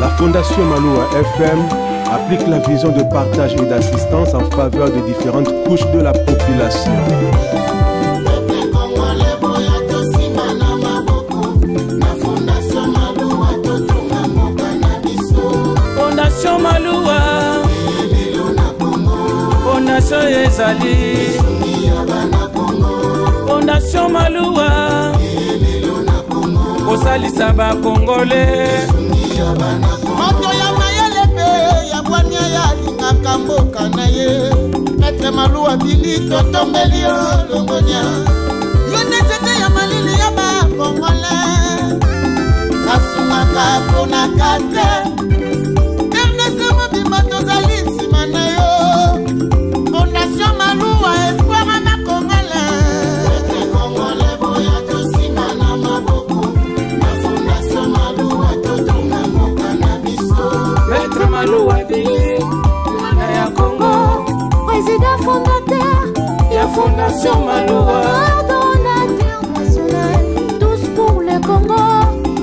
La Fondation Maloua FM applique la vision de partage et d'assistance en faveur de différentes couches de la population. Fondation Maloua, Fondation Ezali, Fondation Maloua, Osalisa ba Congolais. Moto ya mayele pe ya bwania ya lingaka mboka na ye. Maître Maloua Billy totombeli longonya. Yo netete ya malili ya ba Congolais. Kasungaka pona kate. Ernest Mobimba tozali nsima na yo. Fondation Maloua espoir na Congolais. Maître Congolais boya tosima na maboko. Na Fondation Maloua totonga moka na biso. Maître Maloua Billy na ya Congo, président fondateur ya Fondation Maloua. Coordonnateur national, tous pour le Congo.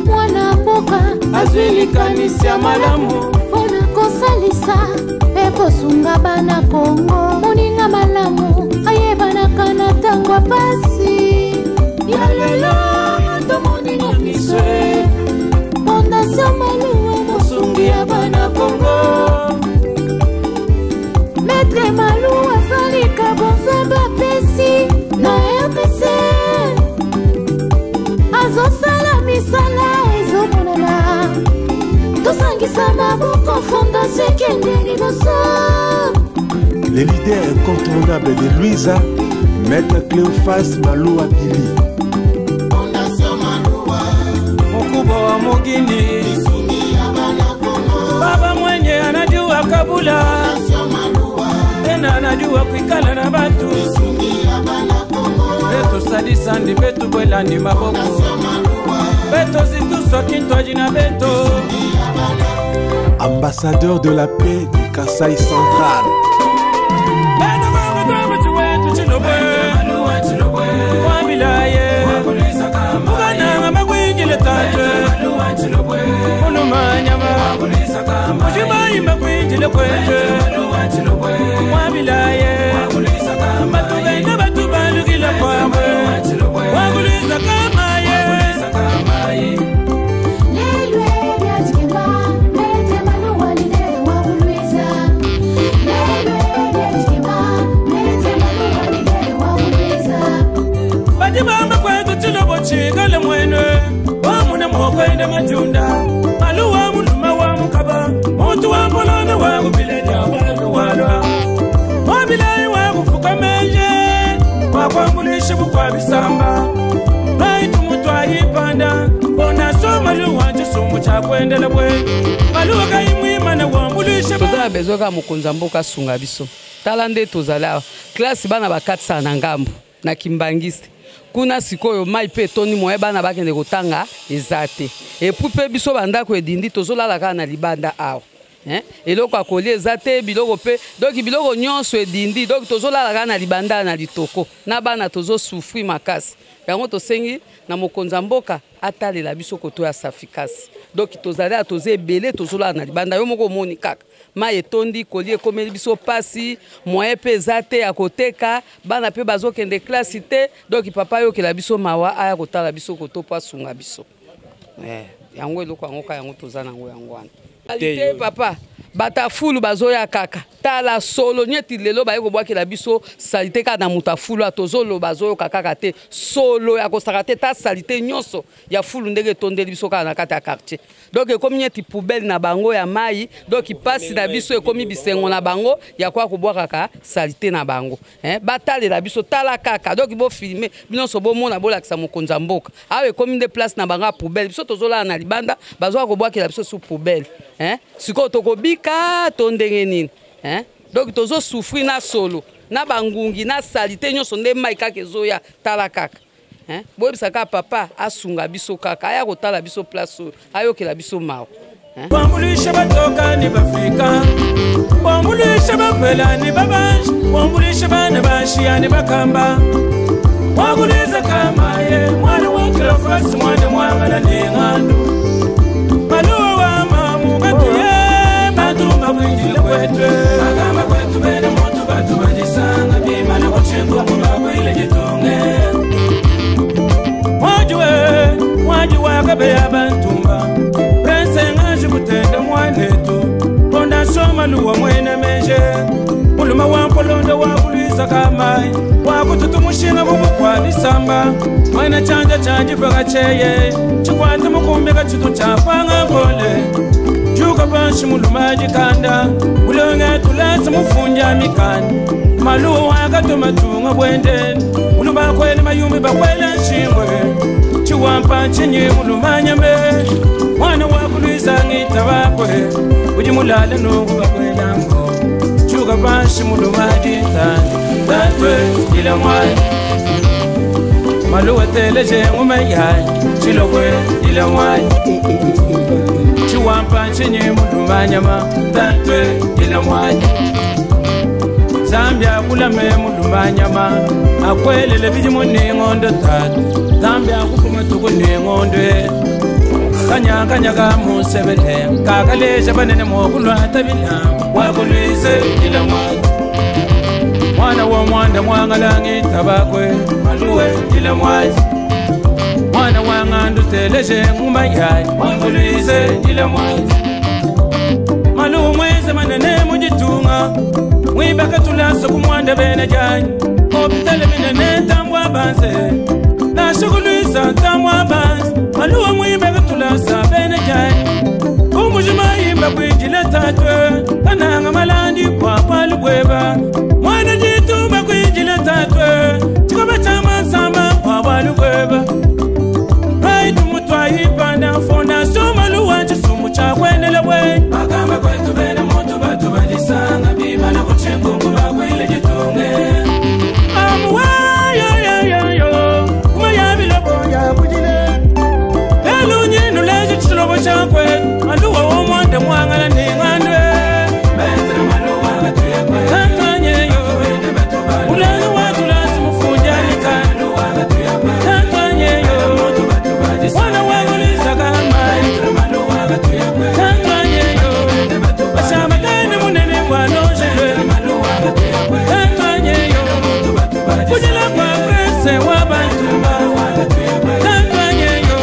Mwana mboka azwilikanisi ya malamu mpona kosalisa ekosunga bana Congo. Moninga malamu ayebanaka na ntango ya pasi ya lelo tomoninga miso. Fondation Maloua mosungi ya bana Congo. Maître Maloua azalika bonzamba pesi na RDC. Azosala misala ezomonana tosangisa maboko Fondation ekende liboso. Les leaders incontournables de Louisa, Maître Cléophas Maloua Billy. Fondation Maloua Mkubwa wa Mugini, baba mwenye anajua kabula, Fondation Maloua tena anajua kuikala na batu. Beto sadisa ndi betu bwela ndi maboko, beto zituswa kintwa jina beto. Ambassadeur de la paix du Kasaï central. Chikale mwene wamune mwokwende majunda Maloua muluma wa mukaba mutu wa mpolona wa kubilenya wanu walwa wabilai wa kufuka menje wakwambulishe bukwa bisamba baitu mutu ayipanda Fondation Maloua chisumu cha kwendele bwe Maloua kaimwima na wambulishe tozala bezoka mokonza mboka sunga biso tala nde tozala klasi bana ba 400 na ngambu na kimbangisi kuna sikoyo mai pe toni moye bana bakende kotanga ezate epuis pe biso bandako edindi tozolala kaka na libanda awa eloko akoli ezate biloko pe donc biloko nyonso edindi donc tozolala kaka na libanda na litoko na bana tozosufri makasi yango tosengi na mokonza mboka atalela biso koto ya safikasi donc tozali toze ebele tozolala na libanda yo moko omoni kaka mai etondi koli ekomeli biso pasi moye pe ezate ya koteka bana pe bazokende klasi te donc papa yokela biso mawa aya kotala biso koto po asunga biso yango eloko yango ka yango toza nango yango wana alite papa bata fulu bazoya kaka tala solo nyeti lelo baye kobwakela biso salite ka na muta fulu atozolo bazoyo kaka te solo ya kosaka te ta salite nyonso ya fulu ndenge tondeli biso ka na kata ya quartier donc ekomi nyeti poubelle na bango ya mai donc pasi na biso ekomi bisengo na bango ya kwa kobwaka ka salite na bango batalela biso tala kaka donc bo filmer binonso bo mona bolakisa mokonza mboka awe ekomi nde place na bango ya poubelle biso tozola na libanda bazoka kobwakela biso su poubelle siko tokobika to ndenge nini donc tozo souffrir na solo na bangungi na salite nyonso nde mai kaka ezoya tala kaka boyebisa kaka papa asunga biso kaka aya kotala biso place oyo ayokela biso mawa Wambulisha batoka ni bafrika Wambulisha bafela ni babanji Wambulisha bana bashia ni bakamba Waguliza kama ye mwana wa Cléophas mwana mwangala ni ngandu Maloua wa mamu chimba mwana chanja chanji paka cheye chikwate mukumbi kachitu chapanga pole Juga banshi mulumaji kanda ulonge tulasi mufunja mikani maluwa wakatoma tunga bwendeni uluba kwele mayumi bakwele nshingwe chiwampa chinyi mulumanyambe mwana wakuluiza ngita wakwe ujimulale nungu bakwela mgo Juga banshi mulumaji tatwe ila mwai maluwa teleje umayai chilokwe ila mwai Chiwampa chinyi mulumanyama tatwe ila mwai Zambia kulame mulumanyama akwelele biji muningondo tatu Zambia kupuma tuku ningondwe kanya ka musebele kakaleja banene mokulwa tabila wakulwize ila mwai Mwana wa mwanda mwangalangi tabakwe maluwe ila mwai Mwana wangandu teleje ngumayai wakulwize ila mwai Malu mweze manene mujitunga Mwibaka tulaso kumwanda bena janyi Opitale minene tamwa banze Na shuguluisa tamwa banze Malu wa mwibaka tulasa bena janyi Umujima imba kwijile tatwe Kananga malandi kwa palubweba Mwana jitumba kwijile tatwe Chikoba chama samba kwa palubweba Raitu mutwa hipanda Fondasyo malu wanchi sumu cha kwenele we Makamba kwetu bena motu batu badisanga Biba na kuchengungu bakwile jitunge Amuwa yo Umayabila boya kujile Elu nyinu leji chilobo chakwe Maluwa omwanda mwangala ningandwe Betre maluwa katuya kwe Tantanye yo Ulani watu lasi mufunja nika Tantanye yo Wana waguliza kama Tantanye yo Bashama kane munene wanojele Tantanye yo Kujila kwa prese wabantumba Tantanye yo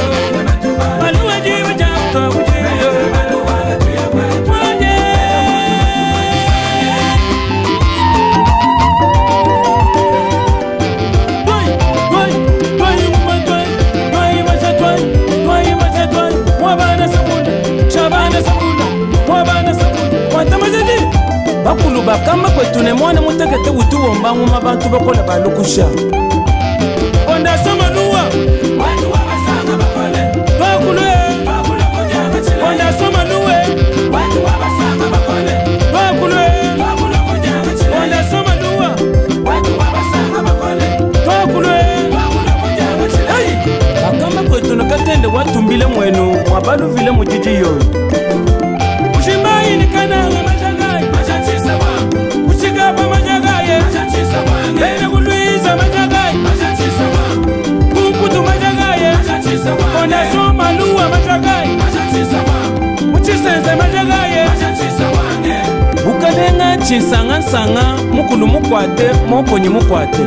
Maluwa jiwa jamto kujiyo Mwaje Bakulu bakamba kwetune mwana mutekete utuwo mbangu mabantu bakola balukusha Onda soma luwa Watu wabasanga bakole Bakulu Onda soma luwe Watu wabasanga bakole Bakulu Onda soma luwa Watu wabasanga bakole Bakulu Bakamba kwetune katende watumbile mwenu Mwabalu vile mujiji yoyo Ushimbayi ni kananga majangai Uchigaba majagaye Lene kuluiza majagaye Kukutu majagaye Ona soma luwa majagaye Uchisenze majagaye Ukadenga chisanga nsanga Mukulu mukwate, mokonyi mukwate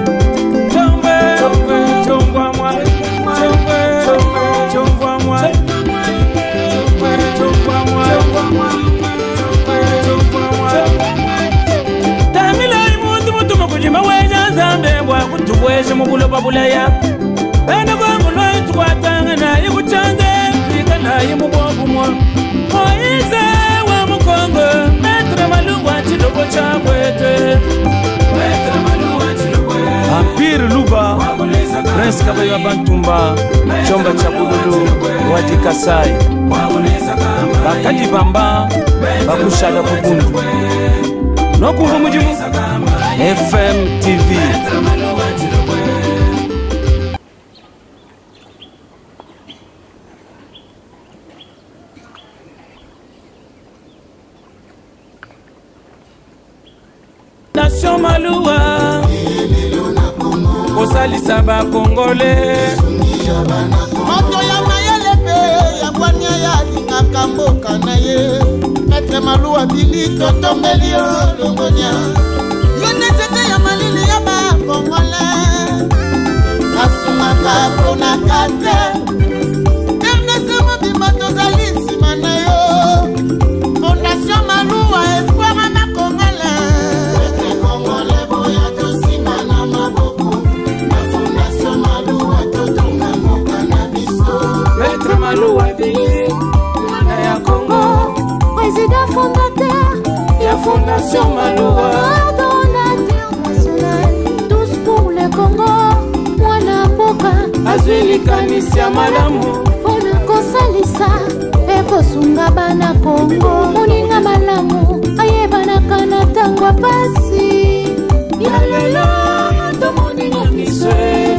Chombe, chomba mwa Chomba mwa Kujima weja zambe mwa kutuweshe mubuloba bulaya Benda kwangu loyi tukwatanga na yi kuchanze Kwika na yi mubobu mwa Moize wa mukongo Metre maluwa chilobo cha kwete Metre maluwa chilobo Ampiri luba Prince Kabayo wa Bantumba Chomba cha Bululu Wadi Kasai Bakadi Bamba Bakushaga Kubundu Nokuvu mujimu FM TV Nation Maluwa Kosalisa ba Kongole Moto ya mayele pe ya bwania ya lingaka mboka na ye Maître Maluwa bili totombeli longonya Yone tete ya malili ya ba Kongole Kasumaka pona kate Ernest Mobimba tozali nsima na yo Fondation Maluwa espoir na Kongole Maître Kongole boya tosima na maboko Na Fondation Maluwa Maluwa Bili, Mwana ya Congo, président fondateur, ya Fondation Maluwa, coordonnateur national, tous pour le Congo, Mwana Mboka, azwili kanisa malamu, pona kosalisa, ekosunga bana Congo, moninga malamu, ayebana kana tangwa pasi, ya lelo, tomoninga miswe,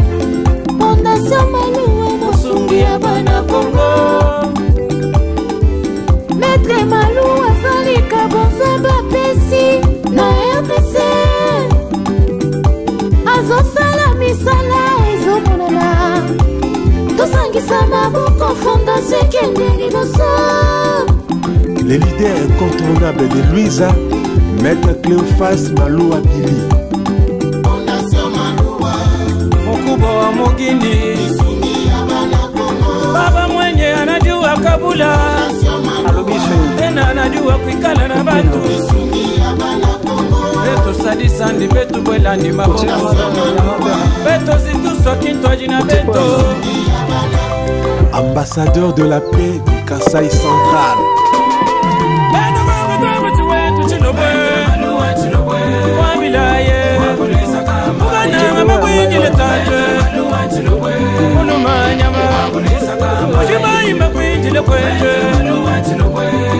Fondation Maluwa, mosungi ya bana Congo, Maître Maluwa Zalika Bonzaba Pesi na RDC azosala misala ezomonana tosangisa maboko Fondation ekende liboso. Les leaders incontournables de Luisa, Maître Cléophas Maluwa Bili. Fondation Maluwa, mkubwa wa mugini, baba mwenye anajua kabula, tena anajua kuikala na bantu, beto sadisa ndi betu bwela ndi maboko, beto zituswa kintwa jina beto, ambassadeur de la paix du Kasaï central. beto mama betu wetu chilobwe, wabilaye, mugana mabwingile tate, ulumanyama, mujimayi mabwingile kwete,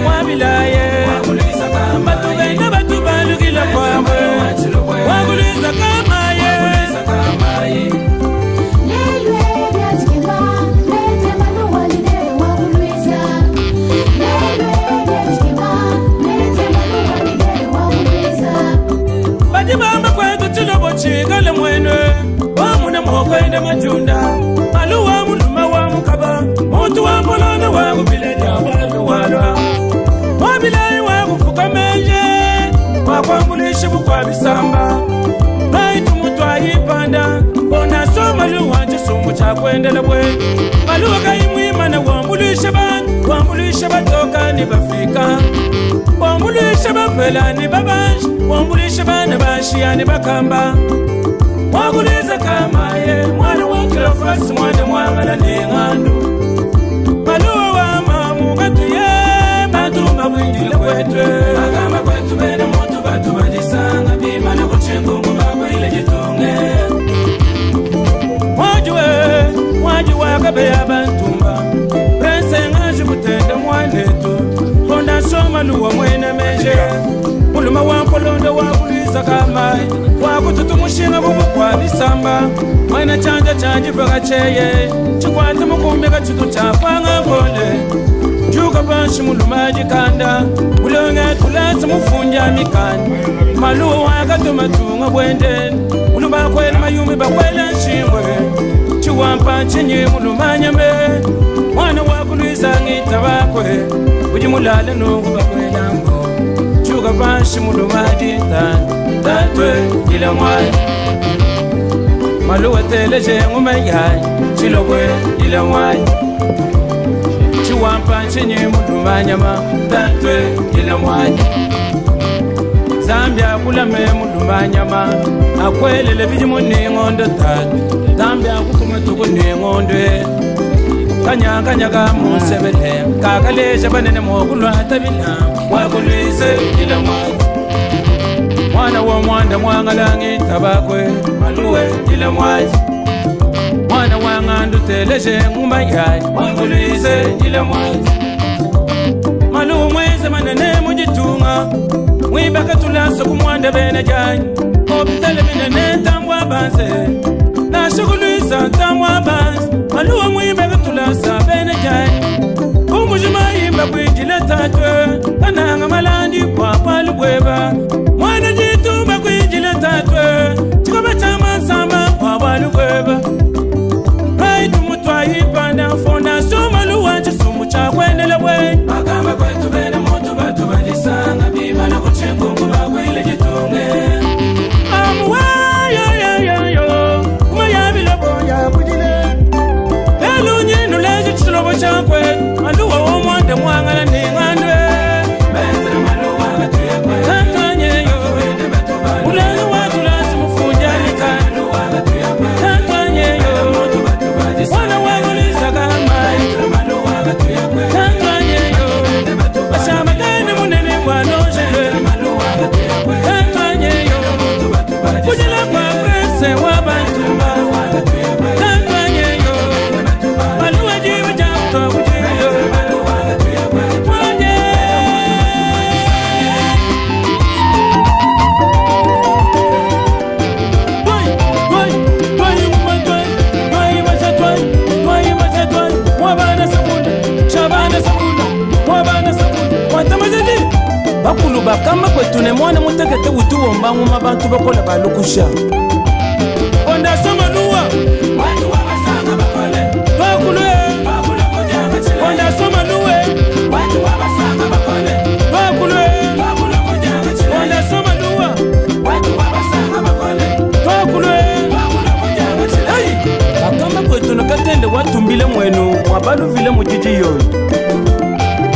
wabilaye, batubenge batubalugila kwamwe, waguliza kamaye, bajibamba kwetu chilobo chikale mwene, wamune mwokwende majunda, Maluwa muluma wa mukaba, mutu wa mpolona wa kubileja watu walwa, wabilayi wa kufuka menje, wakwambulisha bukwa bisamba, naitu mutu ayipanda, bona so Maluwa chisumu cha kwendele bwe, Maluwa kaimwimana wambulisha batoka ni bafika, wambulisha bafela ni babanshi, wambulisha bana bashia ni bakamba, waguliza kamaye, mwana wa Cleophas mwana mwangala ni ngandu, Maluwa wa mamu gatuye, batumba mwingile kwetwe, agama kwetu bene mutu batu bajisanga, bima na kuchengungu baba ile jitunge, wajuwe akabe ya bantumba, prense ngaji kutenda mwanetu, Fondation Maluwa mwene meje, muluma wa mpolondo waguliza kamaye, wakututu mushinga bubukwa bisamba, mwana chanja chanji baga cheye, chikwata mukumika chitu chapanga ngole, juga banshi muluma jikanda, mulonge tulasa mufunja mikani, Maluwa akatumatunga bwendeni, muluma kwele mayumi bakwele nshingwe, chiwampa chinyi muluma nyambe, mwana wakuliza ngita bakwe, ujimulale nungu bakwele ngo, juga banshi muluma jitani, tatwe ila mwai, Maluwa teleje ngumayai, chilogwe ila mwai, chiwampa chinyi muluma nyama, tatwe ila mwai, Zambia kulame muluma nyama, akwelele bijimu ni ngondo tatu, Zambia kukuma tuku ni ngondwe, kanyaga musebele, kakaleja banene mokulwa tabila, wakulize ila mwai, mwana wa mwanda mwangalangi tabakwe, Maluwe ila mwai, mwana wa ngandu teleje ngumayai, wakulize ila mwai, Maluwe mweze manene mujitunga, mwibaka tulaso kumwanda bene jai, opitale minene tambwa banze, na shuguliza tambwa banze, Maluwa mwibaka tulasa bene jai, umujima imba kwijile tatwe, kananga malandi kwa palubweba, mwana jitumba kwijile tatwe, chikoba chama sama kwa palubweba, raitu mutwa ipanda, Fondation Maluwa chisumu cha kwendele bwe, makamba kwetu bene mutu batu bajisanga, bima na kuchengungu bakwile jitunge, amuwa yo, umayabila boya kujile, elu nyinu leji chilobo chakwe, Maluwa wa mwanda mwangala ni ngandwe, Maître Maluwa gatuye kwe, tatanye luba kamba kwetu ne mwana mutekete utuwomba nguma bantu bakola balukusha Fondation Maluwa watu wabasanga bakole bakulwe Fondation Maluwa watu wabasanga bakole bakulwe Fondation Maluwa watu wabasanga bakole bakulwe akamba kwetu nakatende watumbile mwenu mwabaluvile mujiji yoyo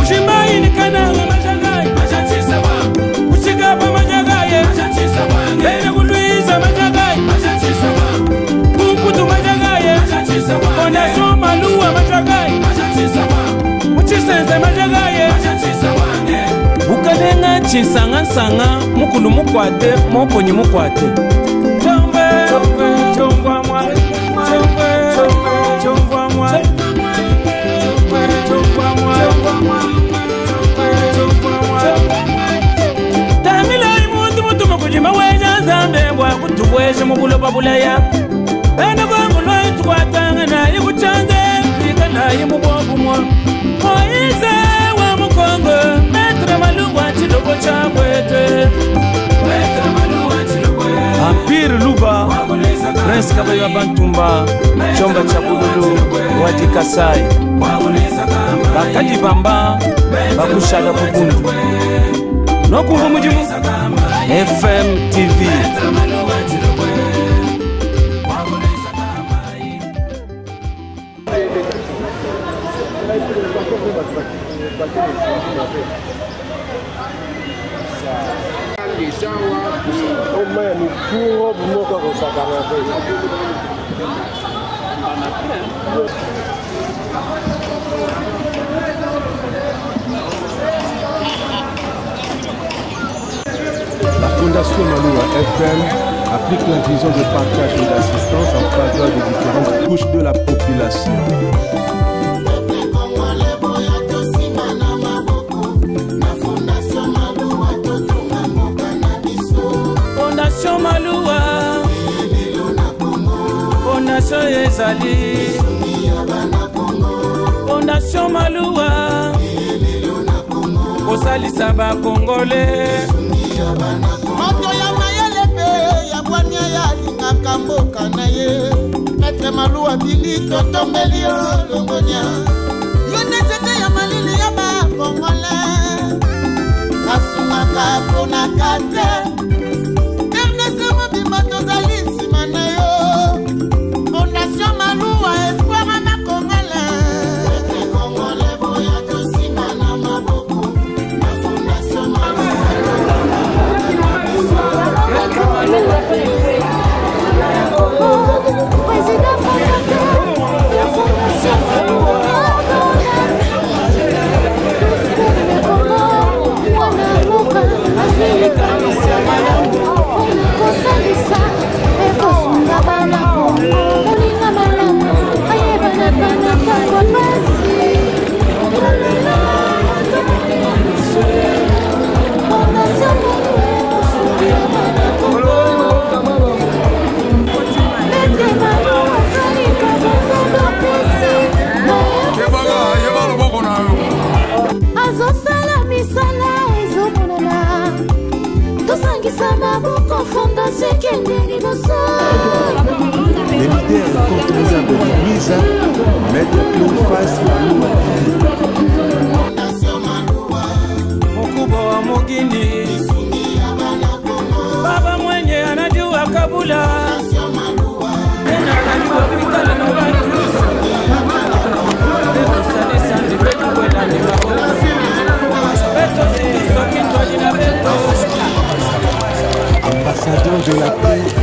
Ushimbaini kananga majagai Majatisa wangu Uchigaba majagaye Majatisa wangu Bene kuluiza majagaye Majatisa wangu Kumputu majagaye Majatisa wangu Fondation Maluwa majagaye Majatisa wangu Uchisenze majagaye Majatisa wangu Ukadenga chisanga mukulu mukwate moponyi mukwate Chombe Chomba mwa Chomba mwa Tamilai mutu mukujima weja zambe bwa kutuweshe mubuloba bulaya Bena kwangu lwa itukwatanga na ikuchanze Pika na imubogu mwa Moize wa mukongo Metre Maluwa chilobo cha kwete Metre Maluwa chilobo Ampire Luba Prince Kabayo Bantumba Chomba cha Bululu Wadi Kasai Bakadi Bamba Bakushaga Bukundu Nokumva mujimu FM TV La Fondation Maluwa FM applique la vision de partage et d'assistance en faveur des différentes couches de la population. Fondation Maluwa Fondation Ezali Fondation Maluwa Osalisa ba Congolais moto ya mayele pe ya bwania ya lingaka mboka na ye Maître Maluwa bili totombeli yo longonya yo nzete ya malili ya bakongolais kasungaka ponaka te ernese mobimba tozali nsima na yo Fondation Maluwa espoir ya bakongolais Congolais boya tosima na maboko na Fondation Maluwa Président fondateur la Fondation Maluwa kosalisa ekosunga bana bongo molinga malamu ayebana bana ntango pasi Fondation Maître Maluwa azalika bozando pesi azosala misala ezomonana tosangisa maboko Fondation ekende liboso Les leaders incontournables de Louisa, Maître Cléophas Maluwa Mkubwa wa Mugini Baba mwenye anajua kabula Tena anajua kuikala na watu Beto sani sandi beto kwela ni mabola Beto ziti soki toji na beto ambassadeur de la paix